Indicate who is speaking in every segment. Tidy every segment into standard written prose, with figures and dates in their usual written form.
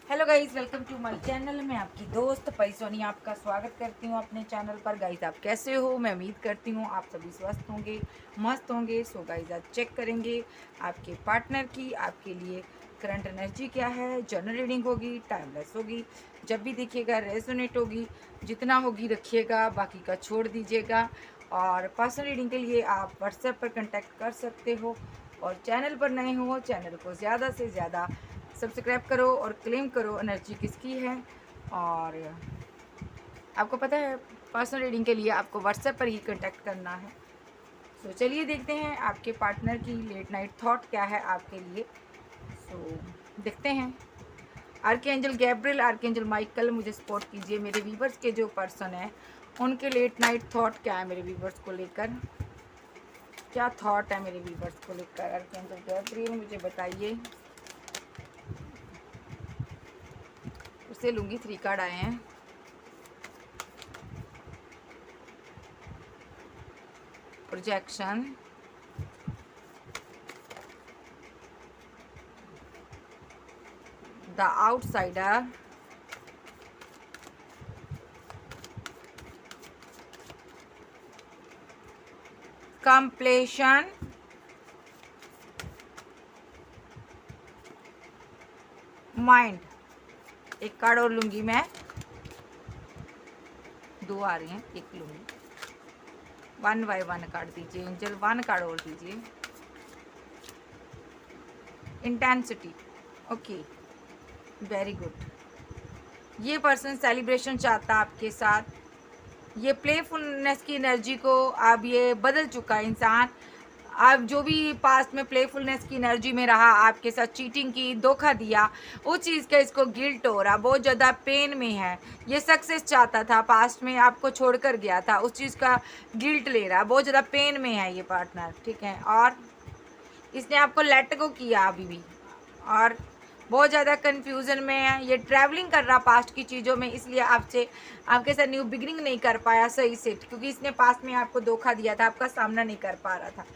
Speaker 1: Hello guys, welcome to my channel. मैं आपकी दोस्त पैसोनी आपका स्वागत करती हूँ अपने चैनल पर। गाइस आप कैसे हो? मैं उम्मीद करती हूँ आप सभी स्वस्थ होंगे, मस्त होंगे। सो गाइस आज चेक करेंगे आपके पार्टनर की आपके लिए करंट एनर्जी क्या है। जनरल रीडिंग होगी, टाइमलेस होगी, जब भी देखिएगा रेजोनेट होगी। जितना होगी रखिएगा, बाकी का छोड़ दीजिएगा। और पर्सनल रीडिंग के लिए आप व्हाट्सएप पर कॉन्टैक्ट कर सकते हो। और चैनल पर नए हो, चैनल को ज़्यादा से ज़्यादा सब्सक्राइब करो और क्लेम करो एनर्जी किसकी है। और आपको पता है पर्सनल रीडिंग के लिए आपको व्हाट्सएप पर ही कांटेक्ट करना है। सो चलिए देखते हैं आपके पार्टनर की लेट नाइट थॉट क्या है आपके लिए। सो देखते हैं। आर्कएंजल गैब्रियल, आर्कएंजल माइकल, मुझे सपोर्ट कीजिए। मेरे व्यूवर्स के जो पर्सन है उनके लेट नाइट थॉट क्या है मेरे व्यूवर्स को लेकर, क्या थॉट है मेरे व्यूवर्स को लेकर। आर्कएंजल गैब्रियल मुझे बताइए। उससे लूँगी 3 कार्ड आए हैं। Projection, the outsider, completion, mind. एक कार्ड और लूंगी मैं, 2 आ रही हैं, एक लूंगी। 1 बाय 1 कार्ड दीजिए एंजल, 1 कार्ड और दीजिए। Intensity, okay, very good. ये पर्सन सेलिब्रेशन चाहता आपके साथ। ये प्लेफुलनेस की एनर्जी को अब ये बदल चुका है इंसान। आप जो भी पास्ट में प्लेफुलनेस की एनर्जी में रहा, आपके साथ चीटिंग की, धोखा दिया, उस चीज़ का इसको गिल्ट हो रहा, बहुत ज़्यादा पेन में है। ये सक्सेस चाहता था, पास्ट में आपको छोड़कर गया था, उस चीज़ का गिल्ट ले रहा, बहुत ज़्यादा पेन में है ये पार्टनर, ठीक है। और इसने आपको लेट गो किया अभी भी, और बहुत ज़्यादा कन्फ्यूज़न में है। ये ट्रैवलिंग कर रहा पास्ट की चीज़ों में, इसलिए आपसे आपके साथ न्यू बिगिनिंग नहीं कर पाया सही से, क्योंकि इसने पास्ट में आपको धोखा दिया था, आपका सामना नहीं कर पा रहा था।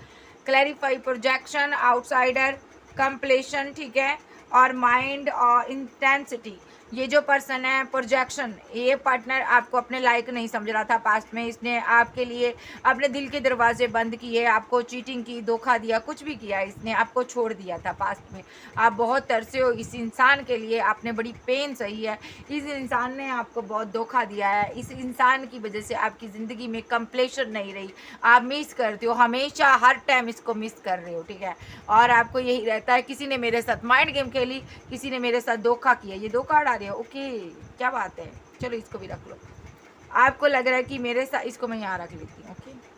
Speaker 1: क्लैरिफाई, प्रोजेक्शन, आउटसाइडर, कंप्लेशन, ठीक है, और माइंड और इंटेंसिटी। ये जो पर्सन है प्रोजेक्शन, ये पार्टनर आपको अपने लायक नहीं समझ रहा था पास्ट में। इसने आपके लिए अपने दिल के दरवाजे बंद किए, आपको चीटिंग की, धोखा दिया, कुछ भी किया, इसने आपको छोड़ दिया था पास्ट में। आप बहुत तरसे हो इस इंसान के लिए, आपने बड़ी पेन सही है। इस इंसान ने आपको बहुत धोखा दिया है। इस इंसान की वजह से आपकी ज़िंदगी में कंप्लेशन नहीं रही। आप मिस करते हो, हमेशा हर टाइम इसको मिस कर रहे हो, ठीक है। और आपको यही रहता है, किसी ने मेरे साथ माइंड गेम खेली, किसी ने मेरे साथ धोखा किया। ये 2 कार्ड आ रहे हो, ओके, क्या बात है। चलो इसको भी रख लो। आपको लग रहा है कि मेरे साथ, इसको मैं यहाँ रख लेती हूँ, ओके।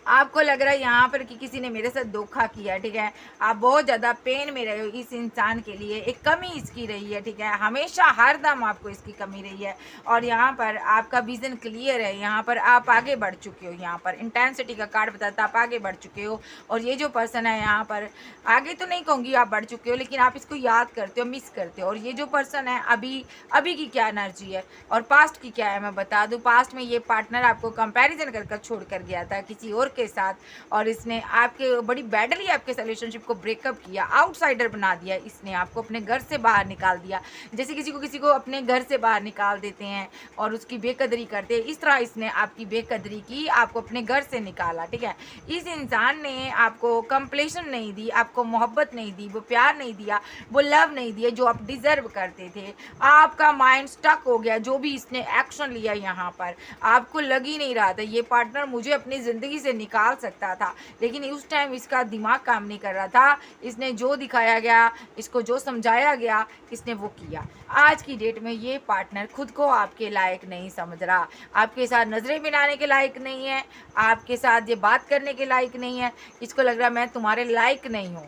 Speaker 1: आपको लग रहा है यहाँ पर कि किसी ने मेरे साथ धोखा किया, ठीक है। आप बहुत ज़्यादा पेन में रहे हो इस इंसान के लिए, एक कमी इसकी रही है, ठीक है। हमेशा हर दम आपको इसकी कमी रही है। और यहाँ पर आपका विजन क्लियर है, यहाँ पर आप आगे बढ़ चुके हो। यहाँ पर इंटेंसिटी का कार्ड बताता है आप आगे बढ़ चुके हो। और ये जो पर्सन है यहाँ पर, आगे तो नहीं कहूँगी आप बढ़ चुके हो, लेकिन आप इसको याद करते हो, मिस करते हो। और ये जो पर्सन है अभी अभी की क्या एनर्जी है और पास्ट की क्या है मैं बता दूं। पास्ट में ये पार्टनर आपको कंपैरिजन कर छोड़ कर गया था किसी और के साथ, और इसने आपके बड़ी बैडली आपके रिलेशनशिप को ब्रेकअप किया, आउटसाइडर बना दिया। इसने आपको अपने घर से बाहर निकाल दिया, जैसे किसी को अपने घर से बाहर निकाल देते हैं और उसकी बेकदरी करते हैं, इस तरह इसने आपकी बेकदरी की, आपको अपने घर से निकाला, ठीक है। इस इंसान ने आपको कंप्लेशन नहीं दी, आपको मोहब्बत नहीं दी, वो प्यार नहीं दिया, वो लव नहीं दिया जो आप डिजर्व करते थे। आपका माइंड स्टक हो गया। जो भी इसने एक्शन लिया यहाँ पर, आपको लग ही नहीं रहा था ये पार्टनर मुझे अपनी ज़िंदगी से निकाल सकता था, लेकिन उस टाइम इसका दिमाग काम नहीं कर रहा था। इसने जो दिखाया गया, इसको जो समझाया गया, इसने वो किया। आज की डेट में ये पार्टनर खुद को आपके लायक नहीं समझ रहा, आपके साथ नज़रें मिलाने के लायक नहीं है, आपके साथ ये बात करने के लायक नहीं है। इसको लग रहा मैं तुम्हारे लायक नहीं हूँ,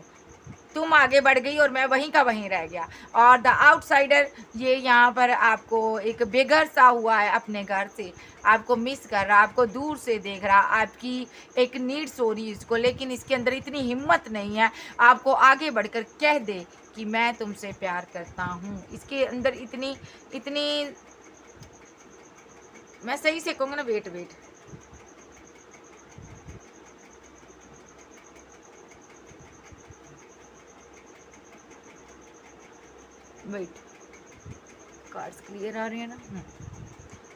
Speaker 1: तुम आगे बढ़ गई और मैं वहीं का वहीं रह गया। और द आउटसाइडर, ये यहाँ पर आपको एक बेघर सा हुआ है, अपने घर से आपको मिस कर रहा, आपको दूर से देख रहा, आपकी एक नीड्स हो रही इसको, लेकिन इसके अंदर इतनी हिम्मत नहीं है आपको आगे बढ़कर कह दे कि मैं तुमसे प्यार करता हूँ। इसके अंदर इतनी इतनी मैं सही से कहूँगा ना, wait wait, wait, cards clear आ रहे हैं ना?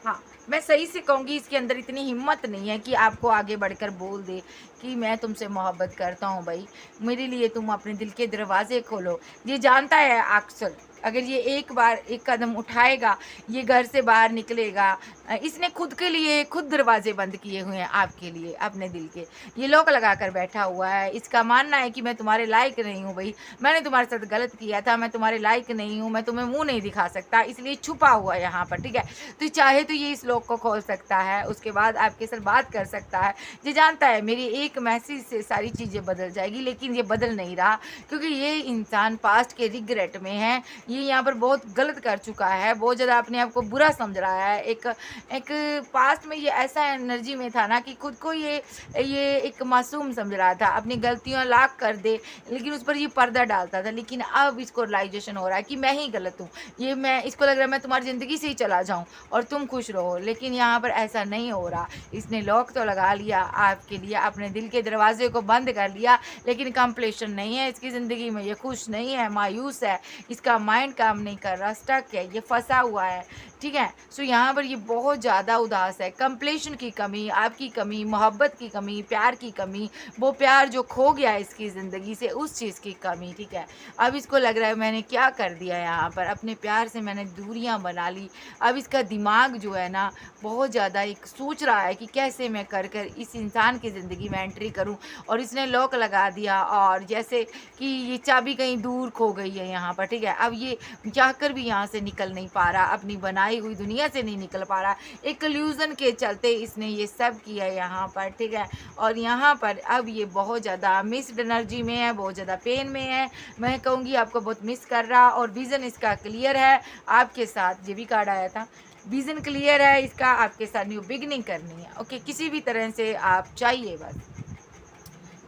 Speaker 1: हाँ, मैं सही से कहूँगी इसके अंदर इतनी हिम्मत नहीं है कि आपको आगे बढ़कर बोल दे कि मैं तुमसे मोहब्बत करता हूँ भाई, मेरे लिए तुम अपने दिल के दरवाज़े खोलो। ये जानता है अक्सर, अगर ये एक बार एक कदम उठाएगा, ये घर से बाहर निकलेगा। इसने खुद के लिए खुद दरवाजे बंद किए हुए हैं आपके लिए, अपने दिल के। ये लॉक लगा कर बैठा हुआ है। इसका मानना है कि मैं तुम्हारे लायक नहीं हूँ भाई, मैंने तुम्हारे साथ गलत किया था, मैं तुम्हारे लायक नहीं हूँ, मैं तुम्हें मुँह नहीं दिखा सकता, इसलिए छुपा हुआ है यहाँ पर, ठीक है? तो चाहे तो ये इस लॉक को खोल सकता है, उसके बाद आपके साथ बात कर सकता है। ये जानता है मेरी एक मैसेज से सारी चीज़ें बदल जाएगी, लेकिन ये बदल नहीं रहा, क्योंकि ये इंसान पास्ट के रिग्रेट में है। ये यहाँ पर बहुत गलत कर चुका है, बहुत ज़्यादा अपने आप को बुरा समझ रहा है। एक एक पास्ट में ये ऐसा एनर्जी में था ना कि खुद को ये एक मासूम समझ रहा था, अपनी गलतियाँ लाक कर दे, लेकिन उस पर ये पर्दा डालता था। लेकिन अब इसको रियलाइजेशन हो रहा है कि मैं ही गलत हूँ, ये मैं, इसको लग रहा है मैं तुम्हारी ज़िंदगी से ही चला जाऊँ और तुम खुश रहो, लेकिन यहाँ पर ऐसा नहीं हो रहा। इसने लॉक तो लगा लिया आपके लिए, अपने दिल के दरवाजे को बंद कर लिया, लेकिन कंप्लीशन नहीं है इसकी ज़िंदगी में। ये खुश नहीं है, मायूस है, इसका माइंड काम नहीं कर रहा, स्टक है, ये फंसा हुआ है, ठीक है? सो यहाँ पर ये बहुत ज़्यादा उदास है। कंप्लीशन की कमी, आपकी कमी, मोहब्बत की कमी, प्यार की कमी, वो प्यार जो खो गया है इसकी ज़िंदगी से, उस चीज़ की कमी, ठीक है? अब इसको लग रहा है मैंने क्या कर दिया यहाँ पर, अपने प्यार से मैंने दूरियाँ बना ली। अब इसका दिमाग जो है ना बहुत ज़्यादा एक सोच रहा है कि कैसे मैं कर कर इस इंसान की ज़िंदगी में एंट्री करूं, और इसने लॉक लगा दिया, और जैसे कि ये चाबी कहीं दूर खो गई है यहाँ पर, ठीक है? अब ये चाहकर भी यहाँ से निकल नहीं पा रहा, अपनी बनाई हुई दुनिया से नहीं निकल पा रहा। एक कल्यूज़न के चलते इसने ये सब किया यहाँ पर, ठीक है? और यहाँ पर अब ये बहुत ज़्यादा मिस्ड एनर्जी में है, बहुत ज़्यादा पेन में है। मैं कहूँगी आपको बहुत मिस कर रहा, और विज़न इसका क्लियर है आपके साथ। ये भी कार्ड आया था, विज़न क्लियर है इसका, आपके साथ न्यू बिगनिंग करनी है। ओके, किसी भी तरह से आप चाहिए, बस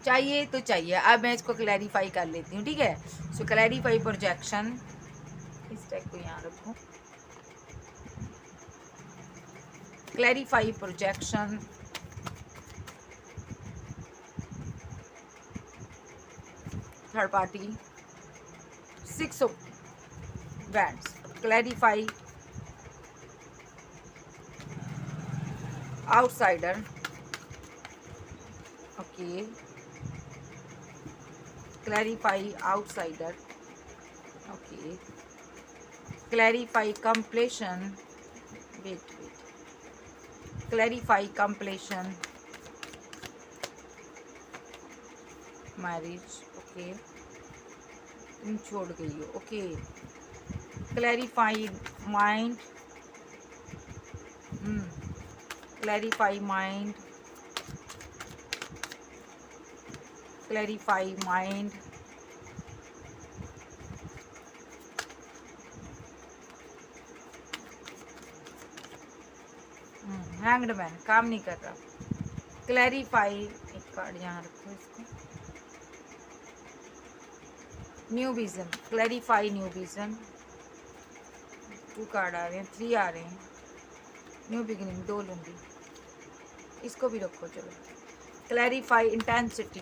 Speaker 1: चाहिए तो चाहिए। अब मैं इसको क्लैरिफाई कर लेती हूँ, ठीक है? सो क्लैरिफाई प्रोजेक्शन, इस टाइप को यहाँ रखो, clarify projection, third party, 6 of wands, clarify outsider, okay, clarify outsider, okay, clarify completion, wait, clarify completion, marriage, okay, तुम छोड़ गई हो, okay, clarify mind, clarify mind, clarify mind, hanged man, काम नहीं कर रहा। क्लैरिफाई, एक कार्ड यहाँ रखो इसको, new vision, clarify new vision, 2 card आ रहे हैं, 3 आ रहे हैं, न्यू बिगिनिंग 2 लूँगी, इसको भी रखो। चलो, क्लैरिफाई इंटेंसिटी,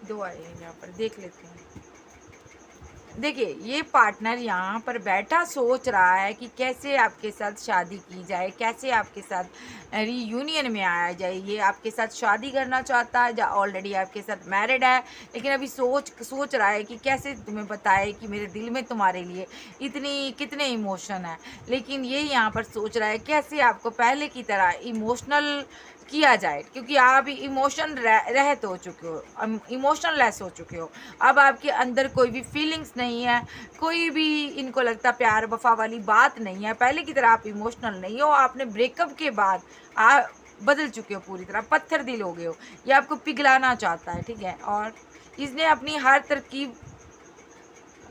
Speaker 1: 2 आए हैं यहाँ पर, देख लेते हैं। देखिए, ये पार्टनर यहाँ पर बैठा सोच रहा है कि कैसे आपके साथ शादी की जाए, कैसे आपके साथ रीयूनियन में आया जाए। ये आपके साथ शादी करना चाहता है, या ऑलरेडी आपके साथ मैरिड है, लेकिन अभी सोच रहा है कि कैसे तुम्हें बताए कि मेरे दिल में तुम्हारे लिए कितने इमोशन है। लेकिन ये यहाँ पर सोच रहा है कैसे आपको पहले की तरह इमोशनल किया जाए, क्योंकि आप इमोशन रहत हो चुके हो, इमोशनलेस हो चुके हो। अब आपके अंदर कोई भी फीलिंग्स नहीं है, कोई भी इनको लगता प्यार वफा वाली बात नहीं है। पहले की तरह आप इमोशनल नहीं हो, आपने ब्रेकअप के बाद आप बदल चुके हो, पूरी तरह पत्थर दिल हो गए हो। ये आपको पिघलाना चाहता है, ठीक है? और इसने अपनी हर तरकीब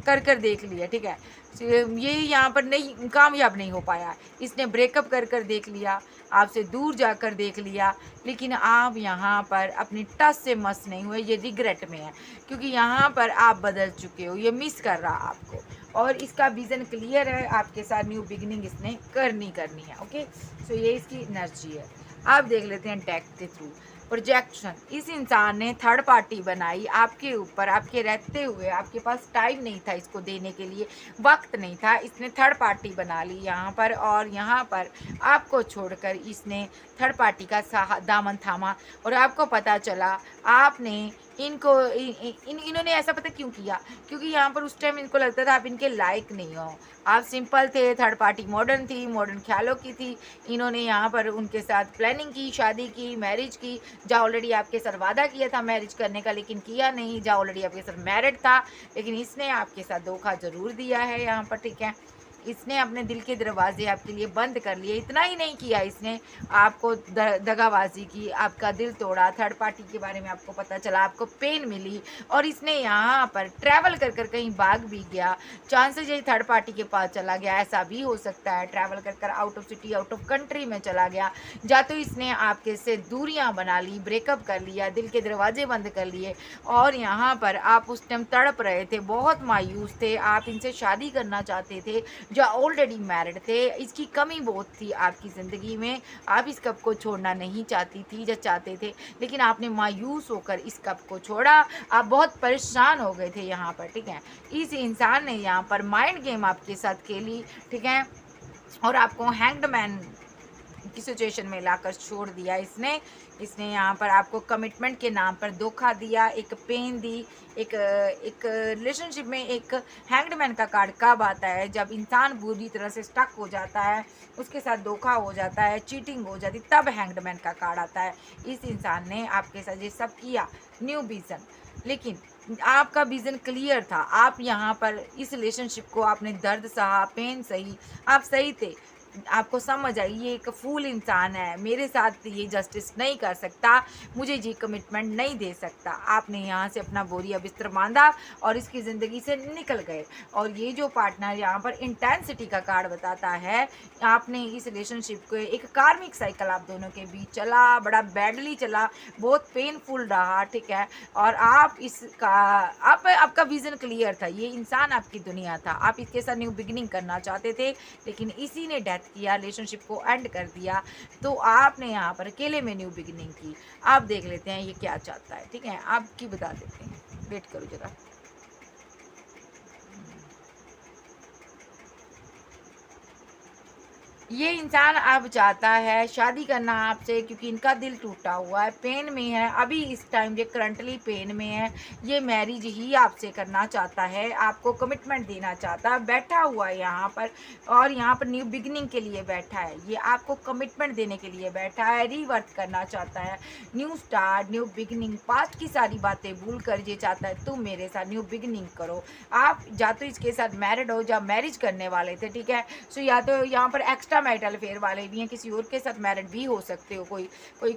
Speaker 1: कर देख लिया, ठीक है? ये यहाँ पर नहीं, कामयाब नहीं हो पाया। इसने ब्रेकअप कर देख लिया, आपसे दूर जाकर देख लिया, लेकिन आप यहाँ पर अपनी टच से मस नहीं हुए। ये रिग्रेट में है, क्योंकि यहाँ पर आप बदल चुके हो, ये मिस कर रहा आपको, और इसका विज़न क्लियर है, आपके साथ न्यू बिगिनिंग इसने करनी है। ओके, सो ये इसकी एनर्जी है। आप देख लेते हैं डेक के थ्रू प्रोजेक्शन, इस इंसान ने थर्ड पार्टी बनाई आपके ऊपर, आपके रहते हुए आपके पास टाइम नहीं था इसको देने के लिए, वक्त नहीं था, इसने थर्ड पार्टी बना ली यहाँ पर, और यहाँ पर आपको छोड़कर इसने थर्ड पार्टी का दामन थामा, और आपको पता चला आपने इनको इन्होंने ऐसा पता क्यों किया, क्योंकि यहाँ पर उस टाइम इनको लगता था आप इनके लायक नहीं हो, आप सिंपल थे, थर्ड पार्टी मॉडर्न थी, मॉडर्न ख्यालों की थी। इन्होंने यहाँ पर उनके साथ प्लानिंग की, शादी की, मैरिज की, जहाँ ऑलरेडी आपके साथ वादा किया था मैरिज करने का, लेकिन किया नहीं, जहाँ ऑलरेडी आपके साथ मैरिड था, लेकिन इसने आपके साथ धोखा ज़रूर दिया है यहाँ पर, ठीक है। इसने अपने दिल के दरवाजे आपके लिए बंद कर लिए। इतना ही नहीं किया, इसने आपको दगाबाजी की, आपका दिल तोड़ा, थर्ड पार्टी के बारे में आपको पता चला, आपको पेन मिली, और इसने यहाँ पर ट्रैवल कर कर कहीं भाग भी गया। चांसेस यही थर्ड पार्टी के पास चला गया, ऐसा भी हो सकता है, ट्रैवल कर कर out of city, out of country में चला गया, या तो इसने आपके से दूरियां बना ली, ब्रेकअप कर लिया, दिल के दरवाजे बंद कर लिए, और यहाँ पर आप उस टाइम तड़प रहे थे, बहुत मायूस थे, आप इनसे शादी करना चाहते थे जो ऑलरेडी मैरिड थे। इसकी कमी बहुत थी आपकी ज़िंदगी में, आप इस कप को छोड़ना नहीं चाहती थी या चाहते थे, लेकिन आपने मायूस होकर इस कप को छोड़ा, आप बहुत परेशान हो गए थे यहाँ पर, ठीक है। इस इंसान ने यहाँ पर माइंड गेम आपके साथ खेली, ठीक है, और आपको हैंग्ड मैन की सिचुएशन में लाकर छोड़ दिया इसने यहाँ पर आपको कमिटमेंट के नाम पर धोखा दिया, एक पेन दी, एक रिलेशनशिप में एक हैंगडमैन का कार्ड कब आता है, जब इंसान बुरी तरह से स्टक हो जाता है, उसके साथ धोखा हो जाता है, चीटिंग हो जाती, तब हैंगडमैन का कार्ड आता है। इस इंसान ने आपके साथ ये सब किया, न्यू विजन, लेकिन आपका विज़न क्लियर था, आप यहाँ पर इस रिलेशनशिप को आपने दर्द सहा, पेन सही, आप सही थे, आपको समझ आई ये एक फूल इंसान है, मेरे साथ ये जस्टिस नहीं कर सकता, मुझे ये कमिटमेंट नहीं दे सकता। आपने यहाँ से अपना बोरिया बिस्तर बांधा और इसकी ज़िंदगी से निकल गए। और ये जो पार्टनर यहाँ पर इंटेंसिटी का कार्ड बताता है, आपने इस रिलेशनशिप को एक कार्मिक साइकिल आप दोनों के बीच चला, बड़ा बैडली चला, बहुत पेनफुल रहा, ठीक है। और आप इसका आपका विज़न क्लियर था, ये इंसान आपकी दुनिया था, आप इसके साथ न्यू बिगिनिंग करना चाहते थे, लेकिन इसी ने डेथ किया, रिलेशनशिप को एंड कर दिया। तो आपने यहाँ पर अकेले में न्यू बिगिनिंग की। आप देख लेते हैं ये क्या चाहता है, ठीक है, आपकी बता देते हैं, वेट करो जरा। ये इंसान अब चाहता है शादी करना आपसे, क्योंकि इनका दिल टूटा हुआ है, पेन में है, अभी इस टाइम ये करंटली पेन में है। ये मैरिज ही आपसे करना चाहता है, आपको कमिटमेंट देना चाहता है, बैठा हुआ है यहाँ पर, और यहाँ पर न्यू बिगिनिंग के लिए बैठा है, ये आपको कमिटमेंट देने के लिए बैठा है, रीवर्थ करना चाहता है, new start, new beginning, past की सारी बातें भूल कर ये चाहता है तुम मेरे साथ न्यू बिगिनिंग करो। आप या तो इसके साथ मैरिड हो, या मैरिज करने वाले थे, ठीक है। सो या तो यहाँ पर एक्स्ट्रा मैरिटल अफेयर वाले भी हैं, किसी और के साथ मैरिड भी हो सकते हो, कोई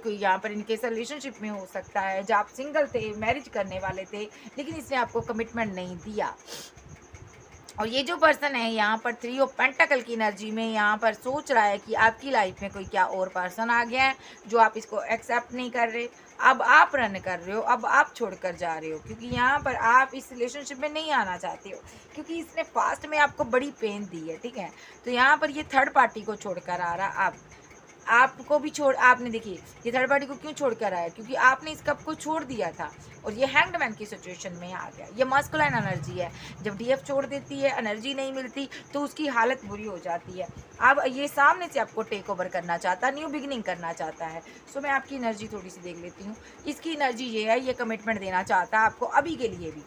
Speaker 1: यहाँ पर इनके साथ रिलेशनशिप में हो सकता है, जब आप सिंगल थे, मैरिज करने वाले थे, लेकिन इसने आपको कमिटमेंट नहीं दिया। और ये जो पर्सन है यहाँ पर 3 ऑफ पेंटाकल की एनर्जी में यहाँ पर सोच रहा है कि आपकी लाइफ में कोई क्या और पर्सन आ गया है जो आप इसको एक्सेप्ट नहीं कर रहे, अब आप रन कर रहे हो, अब आप छोड़कर जा रहे हो, क्योंकि यहाँ पर आप इस रिलेशनशिप में नहीं आना चाहते हो, क्योंकि इसने पास्ट में आपको बड़ी पेन दी है, ठीक है। तो यहाँ पर ये थर्ड पार्टी को छोड़कर आ रहा, आपको भी छोड़, आपने देखिए ये थर्ड पार्टी को क्यों छोड़कर आया, क्योंकि आपने इस कप को छोड़ दिया था, और ये हैंगडमैन की सिचुएशन में आ गया। ये मास्कुलाइन एनर्जी है, जब डीएफ छोड़ देती है, एनर्जी नहीं मिलती, तो उसकी हालत बुरी हो जाती है। अब ये सामने से आपको टेक ओवर करना चाहता है, न्यू बिगिनिंग करना चाहता है। सो मैं आपकी एनर्जी थोड़ी सी देख लेती हूँ। इसकी एनर्जी ये है, ये कमिटमेंट देना चाहता है आपको अभी के लिए भी।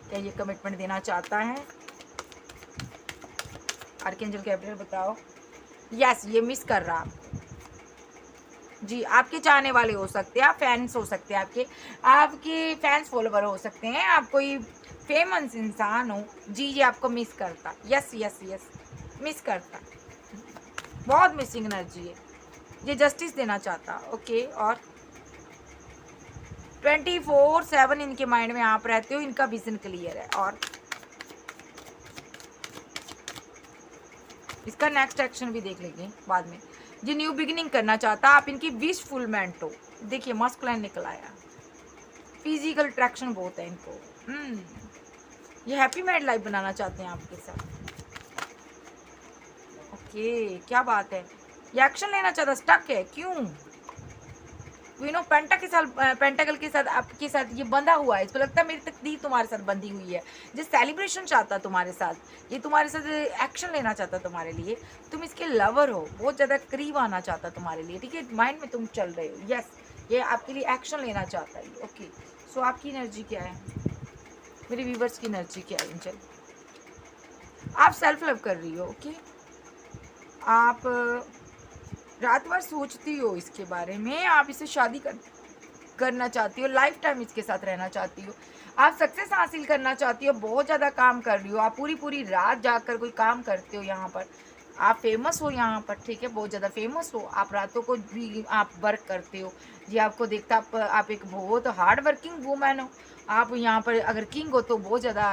Speaker 1: क्या ये कमिटमेंट देना चाहता है? आर्कएंजल गैब्रियल बताओ। यस, ये मिस कर रहा जी। आपके चाहने वाले हो सकते हैं, आप फैंस हो सकते हैं, आपके फैंस फॉलोवर हो सकते हैं, आप कोई फेमस इंसान हो जी, ये आपको मिस करता। यस यस यस, मिस करता, बहुत मिसिंग एनर्जी है, ये जस्टिस देना चाहता। ओके, और 24/7 इनके माइंड में आप रहते हो, इनका विजन क्लियर है, और इसका नेक्स्ट एक्शन भी देख लेंगे बाद में। ये न्यू बिगिनिंग करना चाहता, आप इनकी विश फुलमेंट हो। देखिए मास्कुलाइन निकल आया, फिजिकल अट्रैक्शन बहुत है इनको। ये हैप्पी मैरिड लाइफ बनाना चाहते हैं आपके साथ। ओके, क्या बात है, ये एक्शन लेना चाहता, स्टक है, क्यों? यू नो पेंटाकल के साथ आपके साथ ये बंधा हुआ है, इसको लगता है मेरी तकदीर तुम्हारे साथ बंधी हुई है। जो सेलिब्रेशन चाहता तुम्हारे साथ, ये तुम्हारे साथ एक्शन लेना चाहता तुम्हारे लिए, तुम इसके लवर हो, बहुत ज़्यादा करीब आना चाहता तुम्हारे लिए, ठीक है, माइंड में तुम चल रहे हो, यस, ये आपके लिए एक्शन लेना चाहता है। ओके, सो आपकी एनर्जी क्या है, मेरे व्यूवर्स की एनर्जी क्या है एंजल? आप सेल्फ लव कर रही हो, ओके, आप रात भर सोचती हो इसके बारे में, आप इसे शादी करना चाहती हो, लाइफ टाइम इसके साथ रहना चाहती हो, आप सक्सेस हासिल करना चाहती हो, बहुत ज़्यादा काम कर रही हो, आप पूरी पूरी रात जाकर कोई काम करते हो, यहाँ पर आप फेमस हो यहाँ पर, ठीक है, बहुत ज़्यादा फेमस हो, आप रातों को भी आप वर्क करते हो, जी आपको देखता आप एक बहुत हार्ड वर्किंग वूमेन हो, आप यहाँ पर अगर किंग हो तो बहुत ज़्यादा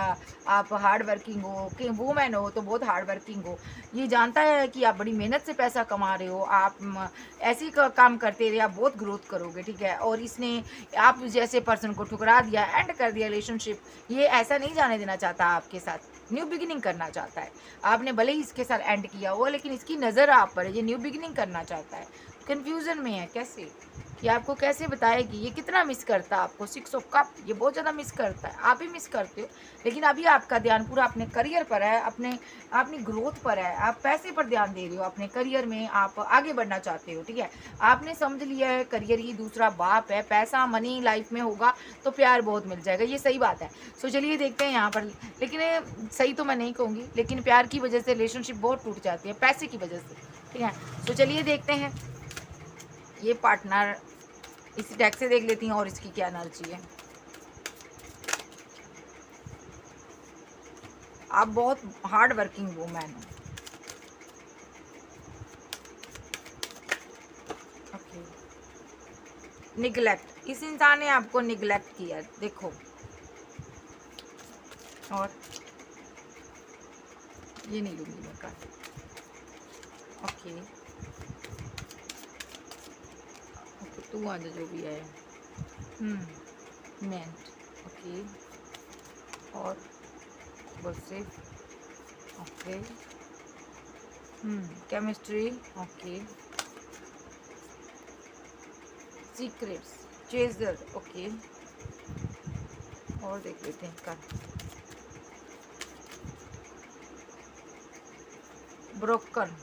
Speaker 1: आप हार्ड वर्किंग हो, कि वूमेन हो तो बहुत हार्ड वर्किंग हो, ये जानता है कि आप बड़ी मेहनत से पैसा कमा रहे हो, आप ऐसे ही काम करते रहे, आप बहुत ग्रोथ करोगे, ठीक है, और इसने आप जैसे पर्सन को ठुकरा दिया, एंड कर दिया रिलेशनशिप, ये ऐसा नहीं जाने देना चाहता आपके साथ, न्यू बिगिनिंग करना चाहता है, आपने भले ही इसके साथ एंड किया हो लेकिन इसकी नज़र आप पर है, ये न्यू बिगिनिंग करना चाहता है, कन्फ्यूज़न में है, कैसे, ये आपको कैसे बताएगी, ये कितना मिस करता है आपको, 6 ऑफ कप, ये बहुत ज़्यादा मिस करता है, आप भी मिस करते हो, लेकिन अभी आपका ध्यान पूरा अपने करियर पर है, अपनी ग्रोथ पर है, आप पैसे पर ध्यान दे रहे हो, अपने करियर में आप आगे बढ़ना चाहते हो, ठीक है, आपने समझ लिया है करियर ही दूसरा बाप है, पैसा मनी लाइफ में होगा तो प्यार बहुत मिल जाएगा, ये सही बात है। सो चलिए देखते हैं यहाँ पर, लेकिन सही तो मैं नहीं कहूँगी, लेकिन प्यार की वजह से रिलेशनशिप बहुत टूट जाती है, पैसे की वजह से, ठीक है, तो चलिए देखते हैं ये पार्टनर, इस डेक से देख लेती हैं और इसकी क्या एनर्जी है। आप बहुत हार्ड वर्किंग वूमेन हो, ओके, निगलेक्ट, इस इंसान ने आपको निगलेक्ट किया, देखो, और ये नहीं लूंगी मैं कार्ड, ओके, तू आज जो भी है, मेंट, ओके, और वर्सिफ, okay, chemistry, okay, secrets, chaser, okay, और देख लेते हैं कार्ड, ब्रोकन,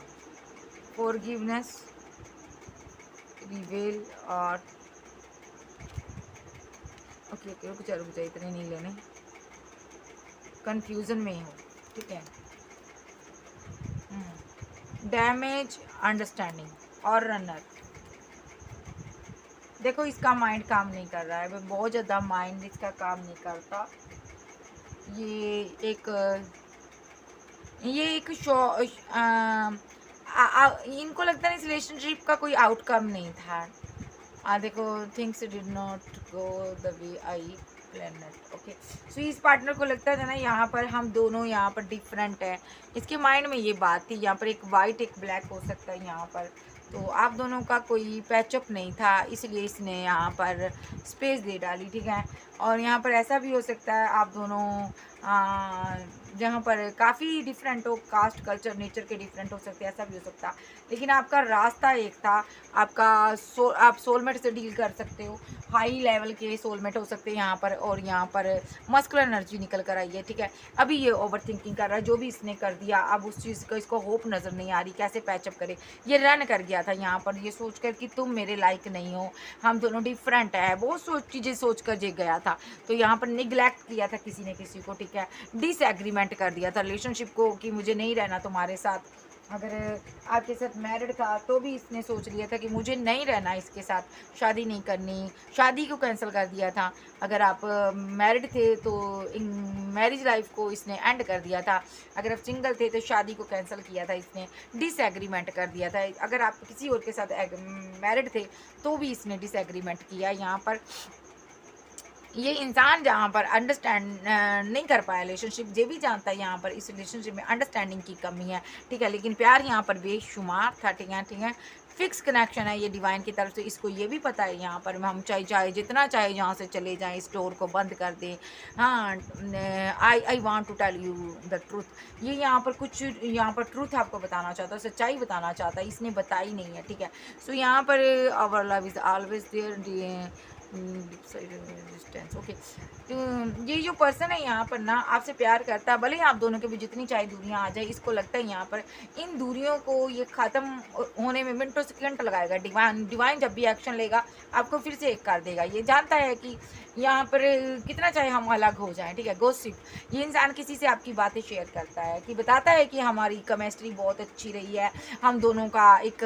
Speaker 1: फॉरगिवनेस, रिवेल, और ओके ओके रुक जा इतने नहीं लेने, कंफ्यूजन में हो, ठीक है, डैमेज, अंडरस्टैंडिंग, और रनर, देखो इसका माइंड काम नहीं कर रहा है, बहुत ज़्यादा माइंड इसका काम नहीं करता, ये एक इनको लगता है इस रिलेशनशिप का कोई आउटकम नहीं था, देखो things did not go the way I planned, okay, so इस पार्टनर को लगता था ना यहाँ पर हम दोनों यहाँ पर डिफरेंट है, इसके माइंड में ये बात थी, यहाँ पर एक वाइट एक ब्लैक हो सकता है यहाँ पर, तो आप दोनों का कोई पैचअप नहीं था, इसलिए इसने यहाँ पर स्पेस दे डाली, ठीक है, और यहाँ पर ऐसा भी हो सकता है आप दोनों जहाँ पर काफ़ी डिफरेंट हो, कास्ट कल्चर नेचर के डिफरेंट हो सकते हैं, ऐसा भी हो सकता, लेकिन आपका रास्ता एक था, आप सोलमेट से डील कर सकते हो, हाई लेवल के सोलमेट हो सकते हैं यहाँ पर, और यहाँ पर मस्कुलर एनर्जी निकल कर आई है, ठीक है, अभी ये ओवर थिंकिंग कर रहा है, जो भी इसने कर दिया अब उस चीज़ को इसको होप नज़र नहीं आ रही, कैसे पैचअप करे, ये रन कर गया था यहाँ पर, ये सोच कर कि तुम मेरे लायक नहीं हो, हम दोनों डिफरेंट है, बहुत चीज़ें सोच कर जे गया था, तो यहाँ पर निगलेक्ट किया था किसी ने किसी को, ठीक है, डिसएग्रीमेंट कर दिया था रिलेशनशिप को कि मुझे नहीं रहना तुम्हारे साथ, अगर आपके साथ मैरिड था तो भी इसने सोच लिया था कि मुझे नहीं रहना इसके साथ, शादी नहीं करनी, शादी को कैंसिल कर दिया था, अगर आप मैरिड थे तो मैरिज लाइफ को इसने एंड कर दिया था, अगर आप सिंगल थे तो शादी को कैंसिल किया था इसने, डिसएग्रीमेंट कर दिया था, अगर आप किसी और के साथ मैरिड थे तो भी इसने डिसएग्रीमेंट किया, यहाँ पर ये इंसान जहाँ पर अंडरस्टैंड नहीं कर पाया रिलेशनशिप, ये भी जानता है यहाँ पर इस रिलेशनशिप में अंडरस्टैंडिंग की कमी है, ठीक है, लेकिन प्यार यहाँ पर बेशुमार था, ठीक है, फिक्स कनेक्शन है ये डिवाइन की तरफ से। इसको ये भी पता है यहाँ पर हम चाहे चाहे जितना चाहे यहाँ से चले जाएं, इस डोर को बंद कर दें। हाँ, I want to tell you the truth. ये यहाँ पर कुछ यहाँ पर ट्रूथ आपको बताना चाहता है, सच्चाई बताना चाहता है, इसने बताई नहीं है, ठीक है। सो यहाँ पर our love is always there, distance, okay. तो ये जो पर्सन है यहाँ पर ना आपसे प्यार करता है, भले ही आप दोनों के बीच जितनी चाहे दूरियां आ जाए, इसको लगता है यहाँ पर इन दूरियों को ये ख़त्म होने में मिनटों सेकंड लगाएगा। डिवाइन जब भी एक्शन लेगा आपको फिर से एक कर देगा। ये जानता है कि यहाँ पर कितना चाहे हम अलग हो जाएं, ठीक है। गॉसिप, ये इंसान किसी से आपकी बातें शेयर करता है, कि बताता है कि हमारी केमिस्ट्री बहुत अच्छी रही है, हम दोनों का एक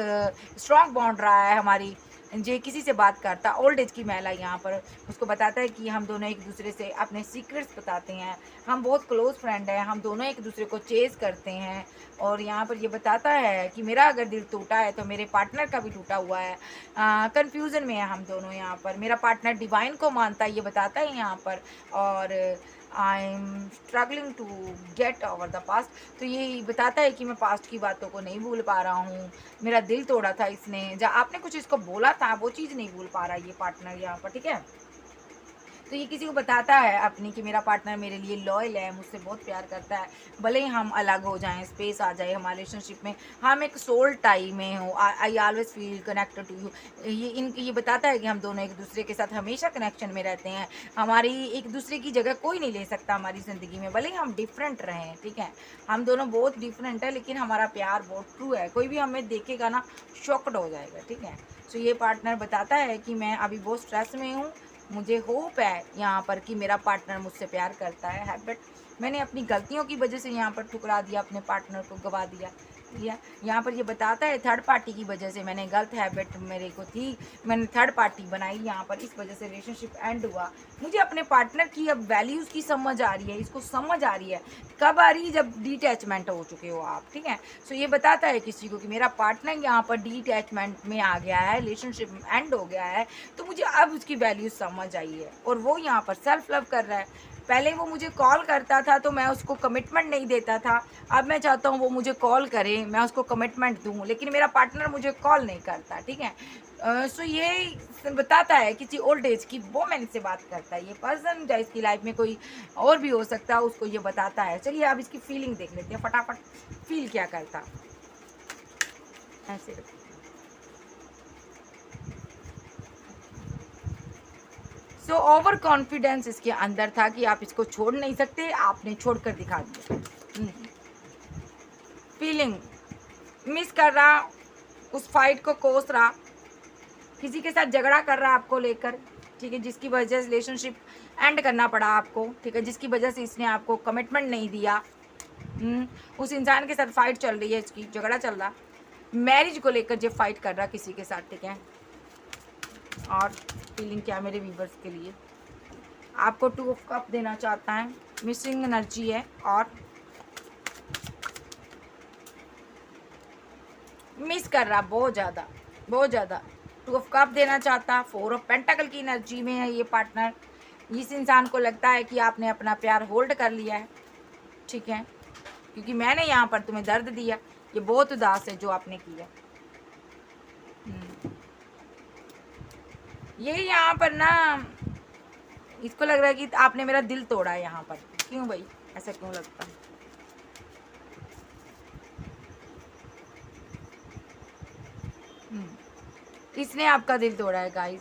Speaker 1: स्ट्रॉन्ग बॉन्ड रहा है हमारी। जे किसी से बात करता, ओल्ड एज की महिला यहाँ पर उसको बताता है कि हम दोनों एक दूसरे से अपने सीक्रेट्स बताते हैं, हम बहुत क्लोज फ्रेंड हैं, हम दोनों एक दूसरे को चेज करते हैं। और यहाँ पर ये बताता है कि मेरा अगर दिल टूटा है तो मेरे पार्टनर का भी टूटा हुआ है, कन्फ्यूज़न में है हम दोनों यहाँ पर। मेरा पार्टनर डिवाइन को मानता है, ये बताता है यहाँ पर। और I am struggling to get over the past, तो ये बताता है कि मैं पास्ट की बातों को नहीं भूल पा रहा हूँ, मेरा दिल तोड़ा था इसने, जब आपने कुछ इसको बोला था वो चीज़ नहीं भूल पा रहा ये पार्टनर यहाँ पर, ठीक है। तो ये किसी को बताता है अपनी कि मेरा पार्टनर मेरे लिए लॉयल है, मुझसे बहुत प्यार करता है, भले ही हम अलग हो जाएं, स्पेस आ जाए हमारे रिलेशनशिप में, हम एक सोल टाई में हो, I always feel connected to you. ये बताता है कि हम दोनों एक दूसरे के साथ हमेशा कनेक्शन में रहते हैं, हमारी एक दूसरे की जगह कोई नहीं ले सकता हमारी ज़िंदगी में, भले ही हम डिफरेंट रहें, ठीक है। हम दोनों बहुत डिफरेंट है लेकिन हमारा प्यार बहुत ट्रू है, कोई भी हमें देखेगा ना शॉक्ड हो जाएगा, ठीक है। सो ये पार्टनर बताता है कि मैं अभी बहुत स्ट्रेस में हूँ, मुझे होप है यहाँ पर कि मेरा पार्टनर मुझसे प्यार करता है, बट मैंने अपनी गलतियों की वजह से यहाँ पर ठुकरा दिया, अपने पार्टनर को गवा दिया। यहाँ पर ये बताता है थर्ड पार्टी की वजह से, मैंने गलत हैबिट मेरे को थी, मैंने थर्ड पार्टी बनाई यहाँ पर, इस वजह से रिलेशनशिप एंड हुआ। मुझे अपने पार्टनर की अब वैल्यूज़ की समझ आ रही है, इसको समझ आ रही है, कब आ रही है, जब डिटैचमेंट हो चुके हो आप, ठीक है। सो ये बताता है किसी को कि मेरा पार्टनर यहाँ पर डिटैचमेंट में आ गया है, रिलेशनशिप एंड हो गया है, तो मुझे अब उसकी वैल्यूज समझ आई है, और वो यहाँ पर सेल्फ लव कर रहा है। पहले वो मुझे कॉल करता था तो मैं उसको कमिटमेंट नहीं देता था, अब मैं चाहता हूँ वो मुझे कॉल करे, मैं उसको कमिटमेंट दूँ, लेकिन मेरा पार्टनर मुझे कॉल नहीं करता, ठीक है। सो ये बताता है किसी ओल्ड एज की वोमेन से बात करता है ये पर्सन, या इसकी लाइफ में कोई और भी हो सकता है, उसको ये बताता है। चलिए अब इसकी फीलिंग देख लेते हैं फटाफट, फील क्या करता ऐसे। सो ओवर कॉन्फिडेंस इसके अंदर था कि आप इसको छोड़ नहीं सकते, आपने छोड़कर दिखा दिया। फीलिंग मिस कर रहा, उस फाइट को कोस रहा, किसी के साथ झगड़ा कर रहा आपको लेकर, ठीक है, जिसकी वजह से रिलेशनशिप एंड करना पड़ा आपको, ठीक है, जिसकी वजह से इसने आपको कमिटमेंट नहीं दिया। उस इंसान के साथ फाइट चल रही है, इसकी झगड़ा चल रहा, मैरिज को लेकर जो फाइट कर रहा किसी के साथ, ठीक है। और फीलिंग क्या मेरे व्यूवर्स के लिए, आपको 2 ऑफ कप देना चाहता है, मिसिंग एनर्जी है और मिस कर रहा बहुत ज़्यादा, बहुत ज़्यादा 2 ऑफ कप देना चाहता, 4 ऑफ पेंटाकल की एनर्जी में है ये पार्टनर। इस इंसान को लगता है कि आपने अपना प्यार होल्ड कर लिया है, ठीक है, क्योंकि मैंने यहाँ पर तुम्हें दर्द दिया, ये बहुत उदास है जो आपने किया। ये यहाँ पर ना इसको लग रहा है कि आपने मेरा दिल तोड़ा है यहाँ पर, क्यों भाई ऐसा क्यों लगता है? इसने आपका दिल तोड़ा है गाइस,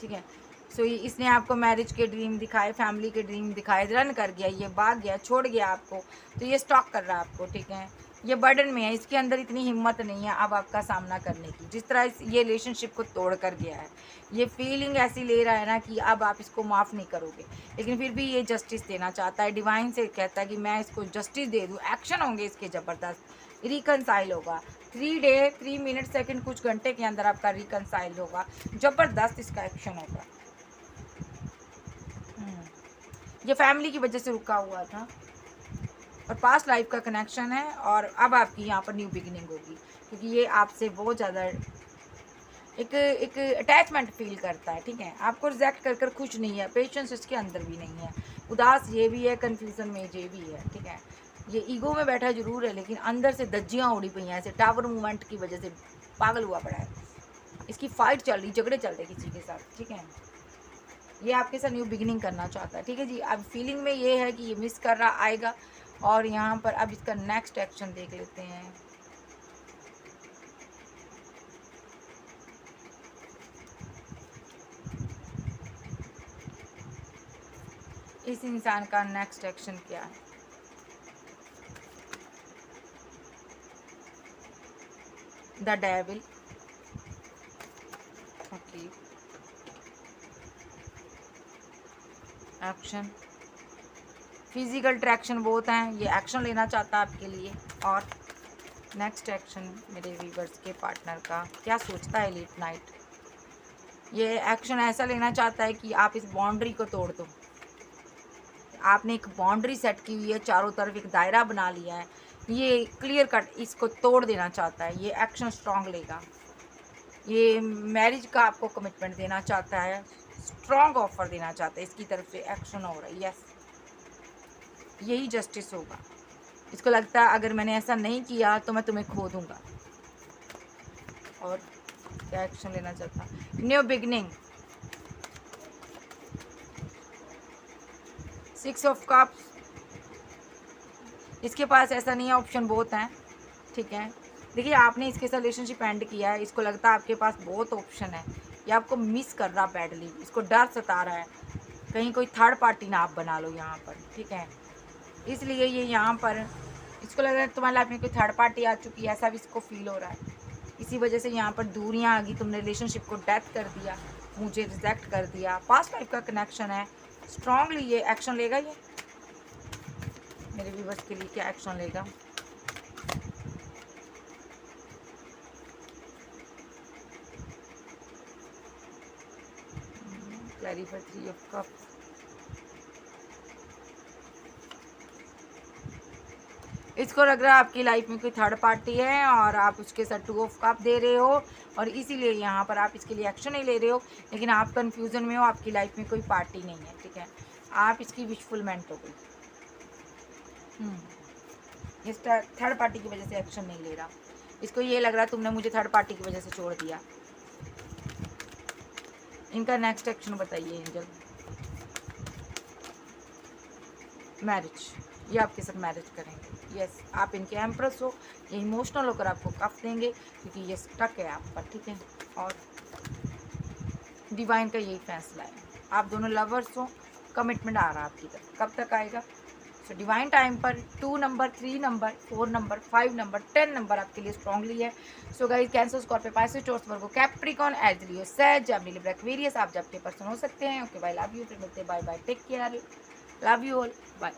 Speaker 1: ठीक है। सो इसने आपको मैरिज के ड्रीम दिखाए, फैमिली के ड्रीम दिखाए, रन कर गया, ये भाग गया, छोड़ गया आपको, तो ये स्टॉक कर रहा है आपको, ठीक है। ये बर्डन में है, इसके अंदर इतनी हिम्मत नहीं है अब आपका सामना करने की, जिस तरह ये रिलेशनशिप को तोड़ कर गया है। ये फीलिंग ऐसी ले रहा है ना कि अब आप इसको माफ़ नहीं करोगे, लेकिन फिर भी ये जस्टिस देना चाहता है, डिवाइन से कहता है कि मैं इसको जस्टिस दे दूँ, एक्शन होंगे इसके ज़बरदस्त, रिकनसाइल होगा 3 डे 3 मिनट सेकंड कुछ घंटे के अंदर आपका रिकनसाइल होगा, ज़बरदस्त इसका एक्शन होगा। ये फैमिली की वजह से रुका हुआ था और पास्ट लाइफ का कनेक्शन है, और अब आपकी यहाँ पर न्यू बिगिनिंग होगी, क्योंकि ये आपसे बहुत ज़्यादा एक अटैचमेंट फील करता है, ठीक है। आपको रिजेक्ट कर कर खुश नहीं है, पेशेंस इसके अंदर भी नहीं है, उदास ये भी है, कन्फ्यूज़न में ये भी है, ठीक है। ये ईगो में बैठा जरूर है लेकिन अंदर से धज्जियाँ उड़ी पई हैं, ऐसे टावर मूवमेंट की वजह से पागल हुआ पड़ा है, इसकी फाइट चल रही, झगड़े चल रहे किसी के साथ, ठीक है। ये आपके साथ न्यू बिगिनिंग करना चाहता है, ठीक है जी। अब फीलिंग में ये है कि ये मिस कर रहा, आएगा। और यहाँ पर अब इसका नेक्स्ट एक्शन देख लेते हैं। इस इंसान का नेक्स्ट एक्शन क्या है? The devil, okay. Action, physical attraction बहुत हैं, ये एक्शन लेना चाहता है आपके लिए। और नेक्स्ट एक्शन मेरे व्यूअर्स के पार्टनर का क्या सोचता है लेट नाइट? ये एक्शन ऐसा लेना चाहता है कि आप इस बाउंड्री को तोड़ दो। आपने एक बाउंड्री सेट की हुई है, चारों तरफ एक दायरा बना लिया है, ये क्लियर कट इसको तोड़ देना चाहता है। ये एक्शन स्ट्रांग लेगा, ये मैरिज का आपको कमिटमेंट देना चाहता है, स्ट्रांग ऑफर देना चाहता है, इसकी तरफ से एक्शन हो रहा है। यस, यही जस्टिस होगा। इसको लगता है अगर मैंने ऐसा नहीं किया तो मैं तुम्हें खो दूंगा। और क्या एक्शन लेना चाहता? New beginning, 6 of cups. इसके पास ऐसा नहीं है, ऑप्शन बहुत हैं, ठीक है। देखिए आपने इसके साथ रिलेशनशिप एंड किया है, इसको लगता है आपके पास बहुत ऑप्शन है, ये आपको मिस कर रहा बैडली, इसको डर सता रहा है कहीं कोई थर्ड पार्टी ना आप बना लो यहाँ पर, ठीक है। इसलिए ये यहाँ पर इसको लग रहा है तुम्हारी लाइफ में कोई थर्ड पार्टी आ चुकी है, ऐसा भी इसको फील हो रहा है। इसी वजह से यहाँ पर दूरियाँ आ गई, तुमने रिलेशनशिप को डेथ कर दिया, मुझे रिजेक्ट कर दिया। पास्ट लाइफ का कनेक्शन है, स्ट्रांगली ये एक्शन लेगा। ये मेरे व्यूअर्स के लिए क्या एक्शन लेगा? Clarify 3 of cups. इसको लग रहा है आपकी लाइफ में कोई थर्ड पार्टी है और आप उसके साथ 2 ऑफ कप दे रहे हो, और इसीलिए यहाँ पर आप इसके लिए एक्शन नहीं ले रहे हो, लेकिन आप कंफ्यूजन में हो, आपकी लाइफ में कोई पार्टी नहीं है, ठीक है। आप इसकी विशफुलमेंट हो गई। इस थर्ड पार्टी की वजह से एक्शन नहीं ले रहा, इसको ये लग रहा है तुमने मुझे थर्ड पार्टी की वजह से छोड़ दिया। इनका नेक्स्ट एक्शन बताइए एंजल। मैरिज, ये आपके साथ मैरिज करेंगे। यस, आप इनके एम्प्रेस हो, ये इमोशनल होकर आपको कफ देंगे क्योंकि ये स्टक है आप पर, ठीक है। और डिवाइन का यही फैसला है, आप दोनों लवर्स हो, कमिटमेंट आ रहा है आपकी तरफ। कब तक आएगा? सो डिवाइन टाइम पर 2 number, 3 number, 4 number, 5 number, 10 number आपके लिए स्ट्रांगली है। So guys, Cancer, Scorpio, Pisces, Taurus, Virgo, Capricorn, as Leo, Sag, Gemini, Libra, Aquarius, आप जब के पर्सन हो सकते हैं। ओके बाय, लव यू, फिर मिलते हैं, bye bye, take care, love you all, bye.